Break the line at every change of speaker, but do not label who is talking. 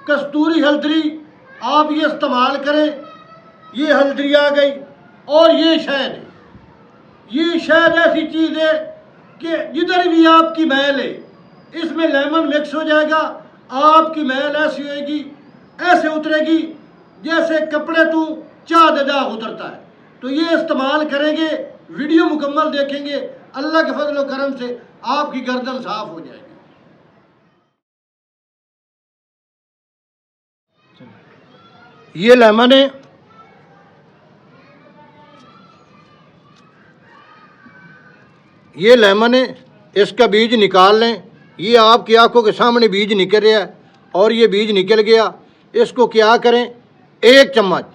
कस्तूरी हल्दी आप ये इस्तेमाल करें। ये हल्दी आ गई और ये शहद है। ये शहद ऐसी चीज़ है कि जिधर भी आपकी मैल है इसमें लेमन मिक्स हो जाएगा, आपकी मैल ऐसी होएगी, ऐसे उतरेगी जैसे कपड़े तू चाह दे दाग उतरता है। तो ये इस्तेमाल करेंगे, वीडियो मुकम्मल देखेंगे, अल्लाह के फजल व करम से आपकी गर्दन साफ हो जाएगी। ये लेमन है, ये लेमन है, इसका बीज निकाल लें। ये आपकी आंखों के सामने बीज निकल रहा है और ये बीज निकल गया। इसको क्या करें, 1 चम्मच